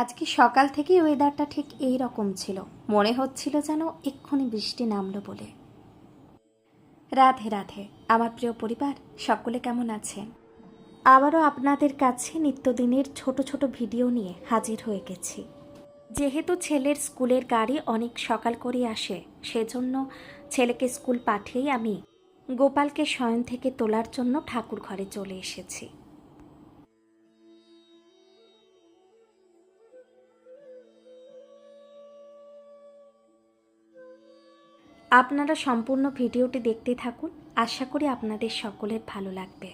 আজকে সকাল থেকে ওয়েদারটা ঠিক এই রকম ছিল, মনে হচ্ছিল যেন এক্ষুনি বৃষ্টি নামলো বলে। রাধে রাধে আমার প্রিয় পরিবার, সকলে কেমন আছেন? আবারও আপনাদের কাছে নিত্যদিনের ছোট ছোট ভিডিও নিয়ে হাজির হয়ে গেছি। যেহেতু ছেলের স্কুলের গাড়ি অনেক সকাল করে আসে, সেজন্য ছেলেকে স্কুল পাঠিয়েই আমি গোপালকে শয়ন থেকে তোলার জন্য ঠাকুর ঘরে চলে এসেছি। আপনারা সম্পূর্ণ ভিডিওটি দেখতে থাকুন, আশা করি আপনাদের সকলের ভালো লাগবে।